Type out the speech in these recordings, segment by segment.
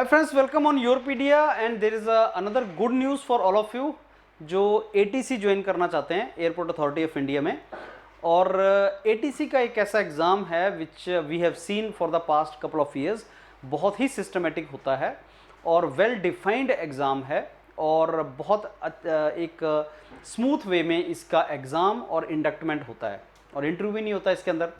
Friends, welcome on Yourpedia and there is another good news for all of you जो ATC join करना चाहते हैं airport authority of India में। और ATC का एक ऐसा एग्ज़ाम है which we have seen for the past couple of years. बहुत ही सिस्टमेटिक होता है और वेल डिफाइंड एग्ज़ाम है और बहुत एक स्मूथ वे में इसका एग्ज़ाम और इंडक्टमेंट होता है और इंटरव्यू भी नहीं होता इसके अंदर।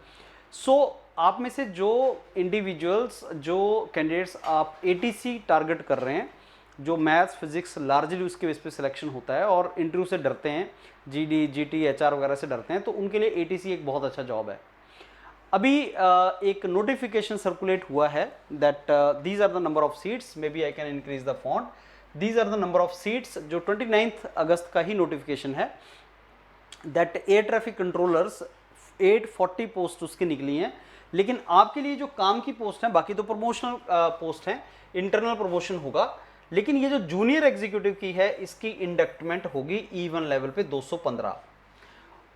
सो आप में से जो इंडिविजुअल्स, जो कैंडिडेट्स आप एटीसी टारगेट कर रहे हैं, जो मैथ्स फिजिक्स लार्जली उसके बेस पे सिलेक्शन होता है और इंटरव्यू से डरते हैं, जीडी जीटी एचआर वगैरह से डरते हैं, तो उनके लिए एटीसी एक बहुत अच्छा जॉब है। अभी एक नोटिफिकेशन सर्कुलेट हुआ है that these are the number of seats, may be I can increase the font. These are the number of seats, जो 29 अगस्त का ही नोटिफिकेशन है that air traffic controllers 840 post उसकी निकली हैं। लेकिन आपके लिए जो काम की पोस्ट है, बाकी तो प्रमोशनल पोस्ट है, इंटरनल प्रमोशन होगा, लेकिन ये जो जूनियर एग्जीक्यूटिव की है इसकी इंडक्टमेंट होगी E1 लेवल पे 215।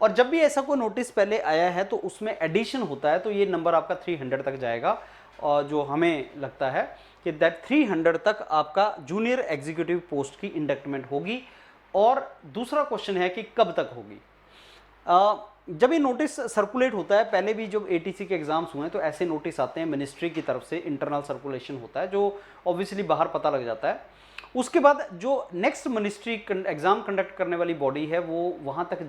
और जब भी ऐसा कोई नोटिस पहले आया है तो उसमें एडिशन होता है, तो ये नंबर आपका 300 तक जाएगा। और जो हमें लगता है कि दैट 300 तक आपका जूनियर एग्जीक्यूटिव पोस्ट की इंडक्टमेंट होगी। और दूसरा क्वेश्चन है कि कब तक होगी। जब ये नोटिस सर्कुलेट होता है, पहले भी जब एटीसी के एग्जाम्स हुए हैं तो ऐसे नोटिस आते हैं मिनिस्ट्री की तरफ से, इंटरनल सर्कुलेशन होता है जो ऑब्वियसली बाहर पता लग जाता है। उसके बाद जो नेक्स्ट मिनिस्ट्री एग्जाम कंडक्ट करने वाली बॉडी है वो वहाँ तक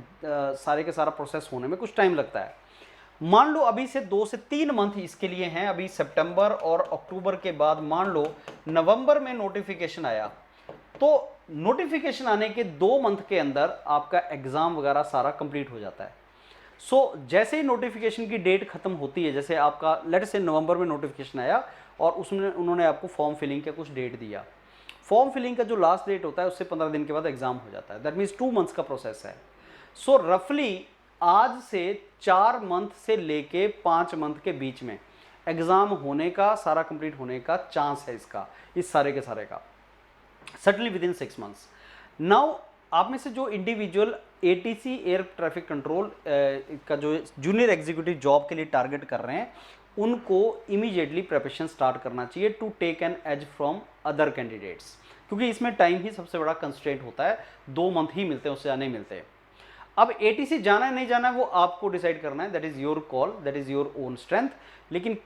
सारे के सारा प्रोसेस होने में कुछ टाइम लगता है। मान लो अभी से 2 से 3 मंथ इसके लिए हैं, अभी सितंबर और अक्टूबर के बाद मान लो नवंबर में नोटिफिकेशन आया, तो नोटिफिकेशन आने के 2 मंथ के अंदर आपका एग्जाम वगैरह सारा कंप्लीट हो जाता है। जैसे ही नोटिफिकेशन की डेट खत्म होती है, जैसे आपका लेट से नवंबर में नोटिफिकेशन आया और उसमें उन्होंने आपको फॉर्म फिलिंग का कुछ डेट दिया, फॉर्म फिलिंग का जो लास्ट डेट होता है उससे 15 दिन के बाद एग्जाम हो जाता है। दैट मीन्स 2 मंथ्स का प्रोसेस है। रफली आज से 4 मंथ से लेके 5 मंथ के बीच में एग्जाम होने का, सारा कंप्लीट होने का चांस है इसका, इस सारे के सारे का, सर्टनली विद इन 6 मंथ्स। नाउ आप में से जो individual ATC air traffic control का जो जूनियर एग्जीक्यूटिव जॉब के लिए टारगेट कर रहे हैं, उनको इमीडिएटली प्रिपरेशन स्टार्ट करना चाहिए to take an edge from other candidates, क्योंकि इसमें टाइम ही सबसे बड़ा कंस्ट्रेंट होता है। 2 मंथ ही मिलते हैं, उससे ज़्यादा नहीं मिलते। अब एटीसी जाना है नहीं जाना है वो आपको डिसाइड करना है, that is your call, that is your own strength. लेकिन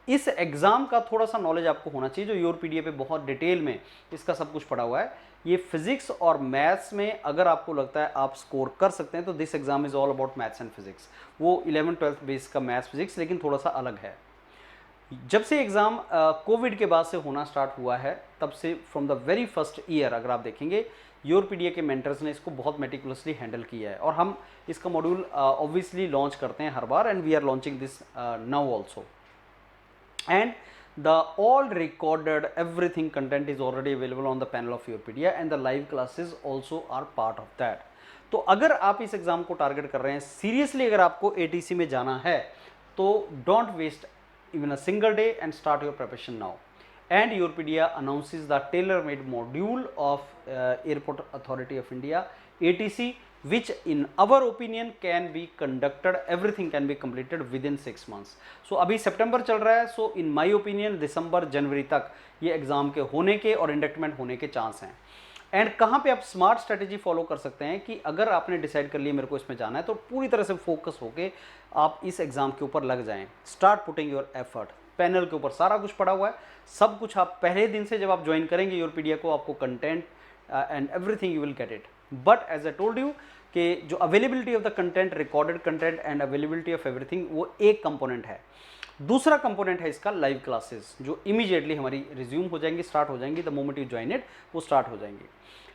इस एग्ज़ाम का थोड़ा सा नॉलेज आपको होना चाहिए, जो योरपीडिया पे बहुत डिटेल में इसका सब कुछ पढ़ा हुआ है। ये फिजिक्स और मैथ्स में अगर आपको लगता है आप स्कोर कर सकते हैं तो this exam is all about maths and physics. वो 11th-12th बेस का मैथ्स फिजिक्स, लेकिन थोड़ा सा अलग है। जब से एग्ज़ाम कोविड के बाद से होना स्टार्ट हुआ है, तब से from the very first year अगर आप देखेंगे, योरपीडिया के मेंटर्स ने इसको बहुत मेटिकुलसली हैंडल किया है। और हम इसका मॉड्यूल ऑब्वियसली लॉन्च करते हैं हर बार, and we are launching this now also. And the all recorded everything content is already available on the panel of Yourpedia and the live classes also are part of that. तो अगर आप इस exam को target कर रहे हैं seriously, अगर आपको एटीसी में जाना है, तो don't waste even a single day and start your preparation now. And Yourpedia announces the tailor-made module of Airport Authority of India ATC, which in our opinion can be conducted, everything can be completed within 6 months. So अभी सितंबर चल रहा है, so in my opinion दिसंबर जनवरी तक ये exam के होने के और इंडक्टमेंट होने के चांस हैं। एंड कहाँ पे आप स्मार्ट स्ट्रेटेजी फॉलो कर सकते हैं कि अगर आपने डिसाइड कर लिया मेरे को इसमें जाना है, तो पूरी तरह से फोकस होके आप इस एग्ज़ाम के ऊपर लग जाएं। Start putting your effort. Panel के ऊपर सारा कुछ पड़ा हुआ है, सब कुछ आप पहले दिन से जब आप ज्वाइन करेंगे योरपीडिया को, आपको content and everything you will get it. But as I told you कि जो availability of the content, recorded content and availability of everything, वो एक कंपोनेंट है। दूसरा कंपोनेंट है इसका लाइव क्लासेस, जो इमीडिएटली हमारी रिज्यूम हो जाएंगी, स्टार्ट हो जाएंगी, the moment you join it वो स्टार्ट हो जाएंगी।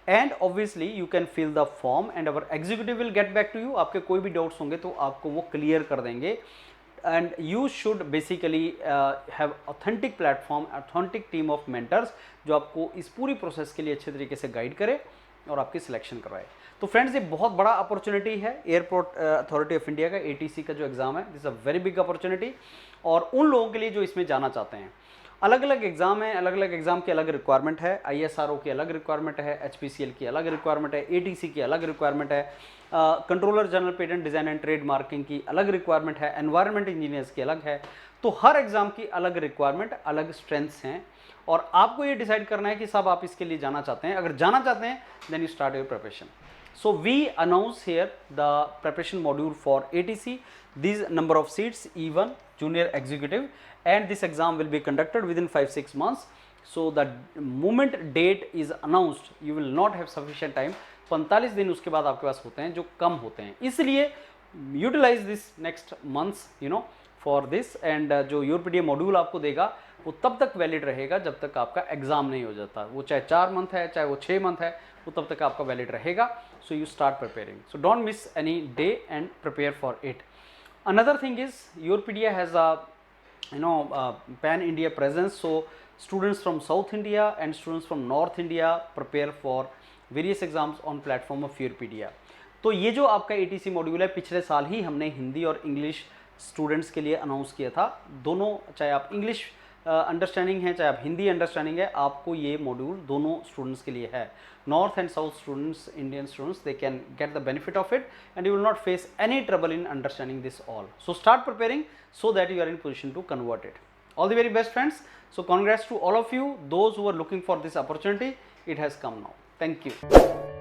And obviously you can fill the form and our executive will get back to you. आपके कोई भी डाउट्स होंगे तो आपको वो क्लियर कर देंगे। And you should basically have authentic platform, authentic team of mentors जो आपको इस पूरी प्रोसेस के लिए अच्छे तरीके से गाइड करे और आपकी सिलेक्शन करवाए। तो फ्रेंड्स, ये बहुत बड़ा अपॉर्चुनिटी है एयरपोर्ट अथॉरिटी ऑफ इंडिया का एटीसी का जो एग्ज़ाम है, this a very big opportunity. और उन लोगों के लिए जो इसमें जाना चाहते हैं, अलग अलग एग्ज़ाम है, अलग अलग एग्ज़ाम की अलग रिक्वायरमेंट है। ISRO की अलग रिक्वायरमेंट है, HPCL की अलग रिक्वायरमेंट है, ATC की अलग रिक्वायरमेंट है, controller general patent design and trade marking की अलग रिक्वायरमेंट है, एनवायरमेंट इंजीनियर्स की अलग है। तो हर एग्ज़ाम की अलग रिक्वायरमेंट, अलग स्ट्रेंथ्स हैं और आपको ये डिसाइड करना है कि साहब आप इसके लिए जाना चाहते हैं। अगर जाना चाहते हैं then you start your preparation. So we announce here the preparation module for ATC, these number of seats E1 junior executive, and this exam will be conducted within 5-6 months. So the moment date is announced you will not have sufficient time, 45 दिन उसके बाद आपके पास होते हैं जो कम होते हैं, इसलिए utilise this next months you know for this. And जो यूरोपीडिया मॉड्यूल आपको देगा वो तब तक वैलिड रहेगा जब तक आपका एग्जाम नहीं हो जाता, वो चाहे 4 मंथ है चाहे वो 6 मंथ है, वो तब तक आपका वैलिड रहेगा। So you start preparing, so don't miss any day and prepare for it. Another thing is Europedia has a pan India presence, so students from South India and students from North India prepare for various exams on platform of Europedia। तो ये जो आपका ATC module है पिछले साल ही हमने हिंदी और English students के लिए अनाउंस किया था। दोनों, चाहे आप इंग्लिश अंडरस्टैंडिंग है चाहे आप हिंदी अंडरस्टैंडिंग है, आपको ये मॉड्यूल दोनों स्टूडेंट्स के लिए है। North and south students, Indian students, they can get the benefit of it and you will not face any trouble in understanding this all. So start preparing so that you are in position to convert it. All the very best friends. So congrats to all of you, those who are looking for this opportunity. It has come now. Thank you.